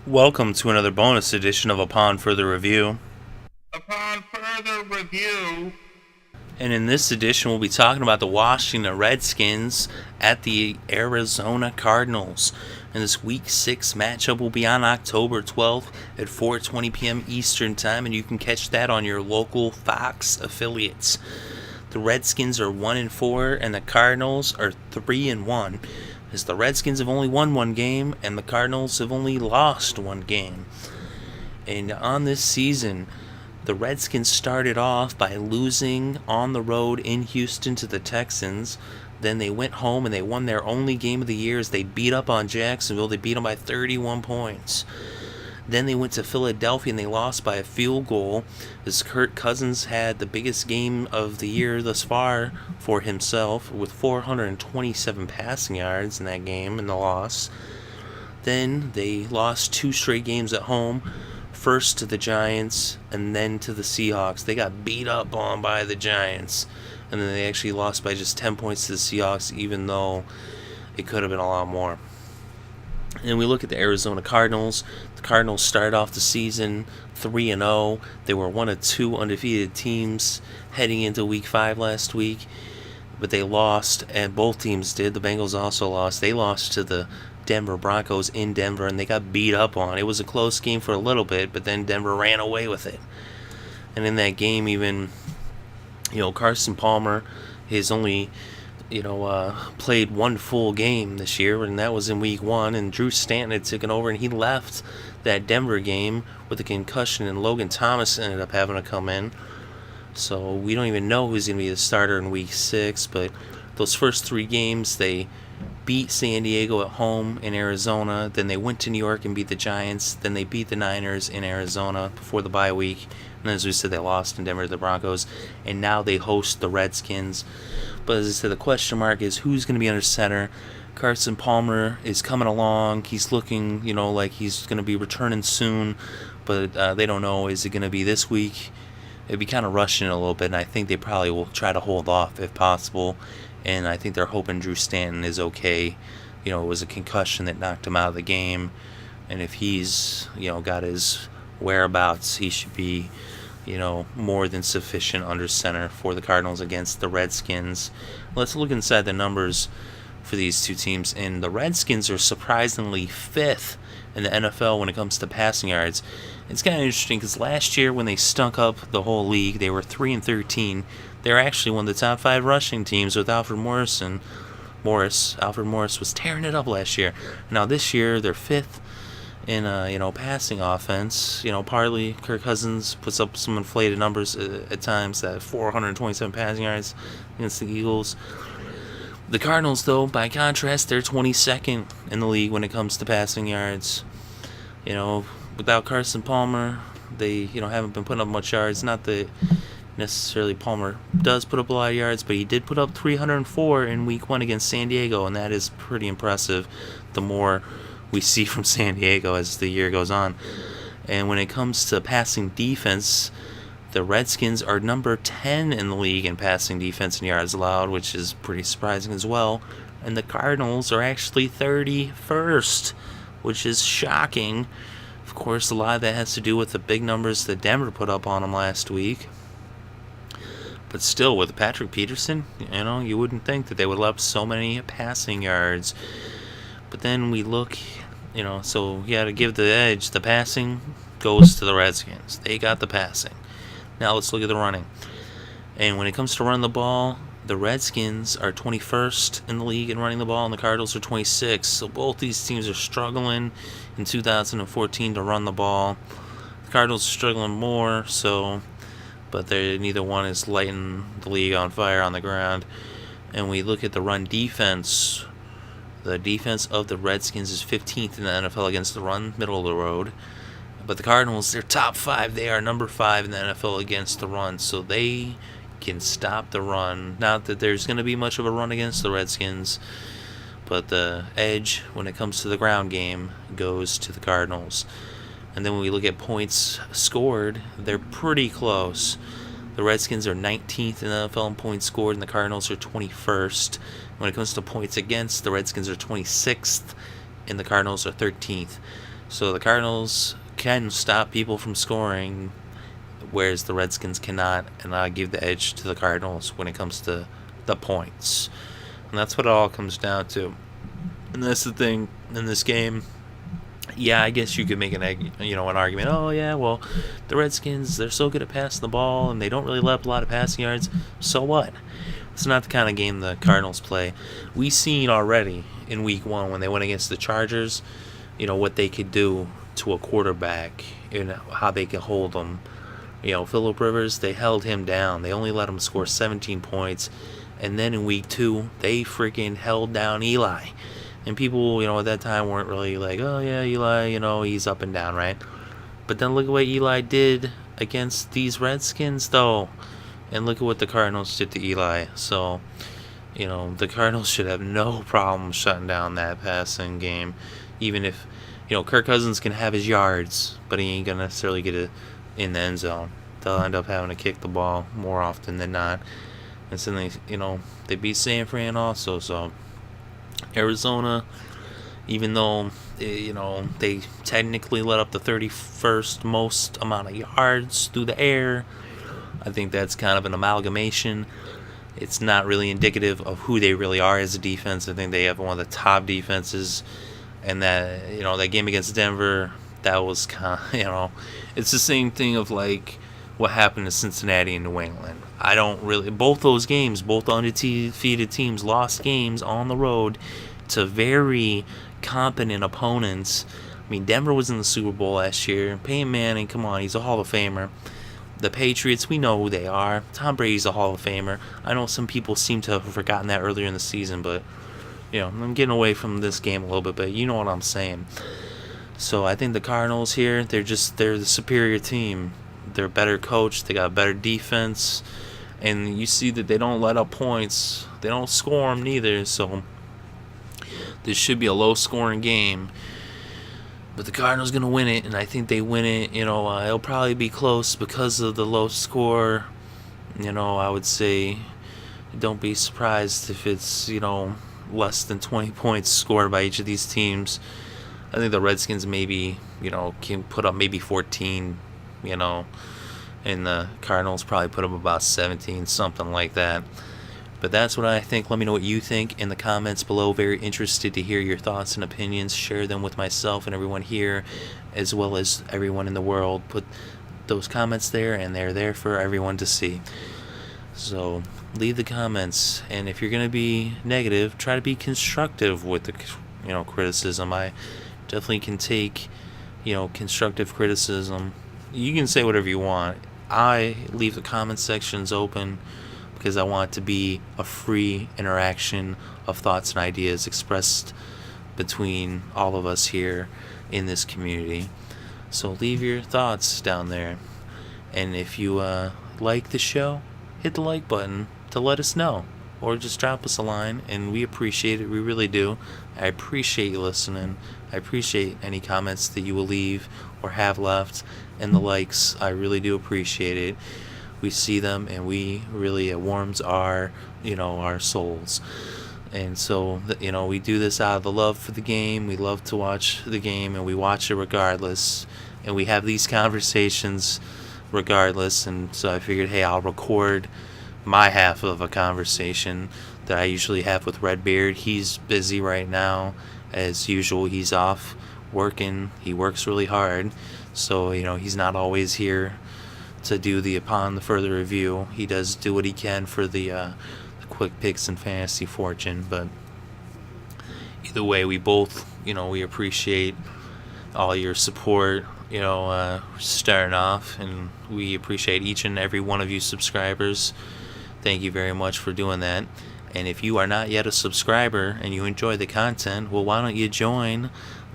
Welcome to another bonus edition of Upon Further Review. Upon further review, And in this edition, we'll be talking about the Washington Redskins at the Arizona Cardinals. And this Week 6 matchup will be on October 12th at 4:20 p.m. Eastern Time, and you can catch that on your local Fox affiliates. The Redskins are 1-4, and the Cardinals are 3-1. As the Redskins have only won one game, and the Cardinals have only lost one game. And on this season, the Redskins started off by losing on the road in Houston to the Texans. Then they went home and they won their only game of the year as they beat up on Jacksonville. They beat them by 31 points. Then they went to Philadelphia and they lost by a field goal as Kirk Cousins had the biggest game of the year thus far for himself with 427 passing yards in that game in the loss. Then they lost 2 straight games at home, first to the Giants and then to the Seahawks. They got beat up on by the Giants, and then they actually lost by just 10 points to the Seahawks, even though it could have been a lot more. And we look at the Arizona Cardinals. The Cardinals started off the season 3-0. They were one of 2 undefeated teams heading into Week 5 last week, but they lost, and both teams did. The Bengals also lost. They lost to the Denver Broncos in Denver, and they got beat up on. It was a close game for a little bit, but then Denver ran away with it. And in that game, even, Carson Palmer has only played one full game this year, and that was in Week 1, and Drew Stanton had taken over, and he left that Denver game with a concussion, and Logan Thomas ended up having to come in. So we don't even know who's going to be the starter in Week 6, but those first 3 games, they beat San Diego at home in Arizona, then they went to New York and beat the Giants, then they beat the Niners in Arizona before the bye week, and as we said, they lost in Denver to the Broncos, and now they host the Redskins. But as I said, the question mark is who's going to be under center. Carson Palmer is coming along. He's looking, like he's going to be returning soon, but they don't know. Is it going to be this week? It'd be kind of rushing it a little bit, and I think they probably will try to hold off if possible. And I think they're hoping Drew Stanton is okay. It was a concussion that knocked him out of the game, and if he's, got his whereabouts, he should be, more than sufficient under center for the Cardinals against the Redskins. Let's look inside the numbers for these two teams, and the Redskins are surprisingly 5th in the NFL when it comes to passing yards. It's kind of interesting because last year when they stunk up the whole league, they were 3-13. They're actually one of the top 5 rushing teams with Alfred Morris. Alfred Morris was tearing it up last year. Now this year they're 5th in passing offense. Partly Kirk Cousins puts up some inflated numbers at times, at 427 passing yards against the Eagles. The Cardinals, though, by contrast, they're 22nd in the league when it comes to passing yards. Without Carson Palmer, they haven't been putting up much yards. Not that necessarily Palmer does put up a lot of yards, but he did put up 304 in Week 1 against San Diego, and that is pretty impressive. The more we see from San Diego as the year goes on. And when it comes to passing defense, the Redskins are number 10 in the league in passing defense and yards allowed, which is pretty surprising as well. And the Cardinals are actually 31st, which is shocking. Of course, a lot of that has to do with the big numbers that Denver put up on them last week. But still, with Patrick Peterson, you wouldn't think that they would let up so many passing yards. But then we look, so you got to give the edge. The passing goes to the Redskins. They got the passing. Now let's look at the running. And when it comes to running the ball, the Redskins are 21st in the league in running the ball, and the Cardinals are 26th. So both these teams are struggling in 2014 to run the ball. The Cardinals are struggling more, but neither one is lighting the league on fire on the ground. And we look at the run defense. The defense of the Redskins is 15th in the NFL against the run, middle of the road. But the Cardinals, they're top 5. They are number 5 in the NFL against the run, so they can stop the run. Not that there's going to be much of a run against the Redskins, but the edge when it comes to the ground game goes to the Cardinals. And then when we look at points scored, they're pretty close. The Redskins are 19th in the NFL in points scored, and the Cardinals are 21st. When it comes to points against, the Redskins are 26th, and the Cardinals are 13th. So the Cardinals can stop people from scoring, whereas the Redskins cannot, and I give the edge to the Cardinals when it comes to the points. And that's what it all comes down to. And that's the thing in this game. Yeah, I guess you could make an argument. Oh yeah, well, the Redskins, they're so good at passing the ball and they don't really let up a lot of passing yards. So what? It's not the kind of game the Cardinals play. We seen already in Week 1 when they went against the Chargers, what they could do to a quarterback, how they could hold them. Phillip Rivers, they held him down. They only let him score 17 points. And then in Week 2, they freaking held down Eli. And people, at that time weren't really like, oh yeah, Eli, he's up and down, right? But then look at what Eli did against these Redskins, though. And look at what the Cardinals did to Eli. So, the Cardinals should have no problem shutting down that passing game. Even if, Kirk Cousins can have his yards, but he ain't going to necessarily get it in the end zone. They'll end up having to kick the ball more often than not. And so they beat San Fran also. So Arizona, even though they technically let up the 31st most amount of yards through the air, I think that's kind of an amalgamation. It's not really indicative of who they really are as a defense. I think they have one of the top defenses, and that that game against Denver, that was kind of, it's the same thing of like what happened to Cincinnati and New England. Both those games, both undefeated teams lost games on the road to very competent opponents. I mean, Denver was in the Super Bowl last year. Peyton Manning, come on, he's a Hall of Famer. The Patriots, we know who they are. Tom Brady's a Hall of Famer. I know some people seem to have forgotten that earlier in the season, but I'm getting away from this game a little bit, but you know what I'm saying. So I think the Cardinals here, they're the superior team. They're better coached. They got better defense. And you see that they don't let up points. They don't score them neither. So this should be a low-scoring game. But the Cardinals going to win it, and I think they win it. It'll probably be close because of the low score. I would say don't be surprised if it's, less than 20 points scored by each of these teams. I think the Redskins maybe, can put up maybe 14, and the Cardinals probably put up about 17, something like that. But that's what I think. Let me know what you think in the comments below. Very interested to hear your thoughts and opinions. Share them with myself and everyone here, as well as everyone in the world. Put those comments there, and they're there for everyone to see. So leave the comments, and if you're going to be negative, try to be constructive with the criticism. I definitely can take constructive criticism. You can say whatever you want. I leave the comment sections open because I want it to be a free interaction of thoughts and ideas expressed between all of us here in this community. So leave your thoughts down there. And if you like the show, hit the like button to let us know. Or just drop us a line, and we appreciate it. We really do. I appreciate you listening. I appreciate any comments that you will leave or have left. And the likes, I really do appreciate it. We see them, and it warms our souls. And so, we do this out of the love for the game. We love to watch the game, and we watch it regardless. And we have these conversations regardless. And so I figured, hey, I'll record my half of a conversation that I usually have with Redbeard. He's busy right now. As usual, he's off working. He works really hard. So, he's not always here to do the Upon the Further Review. He does do what he can for the quick picks and fantasy fortune, but either way, we both, we appreciate all your support, starting off, and we appreciate each and every one of you subscribers. Thank you very much for doing that. And if you are not yet a subscriber and you enjoy the content, well, why don't you join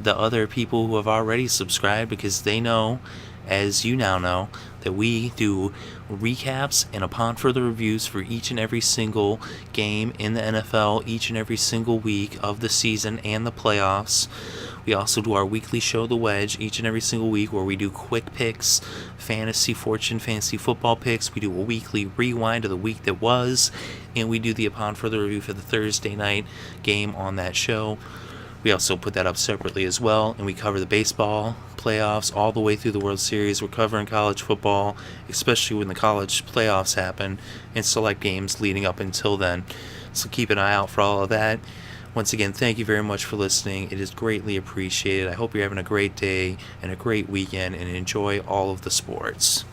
the other people who have already subscribed, because they know, as you now know, that we do recaps and Upon Further Reviews for each and every single game in the NFL, each and every single week of the season and the playoffs. We also do our weekly show, The Wedge, each and every single week, where we do quick picks, fantasy fortune, fantasy football picks. We do a weekly rewind of the week that was, and we do the Upon Further Review for the Thursday night game on that show. We also put that up separately as well, and we cover the baseball playoffs all the way through the World Series. We're covering college football, especially when the college playoffs happen, and select games leading up until then. So keep an eye out for all of that. Once again, thank you very much for listening. It is greatly appreciated. I hope you're having a great day and a great weekend, and enjoy all of the sports.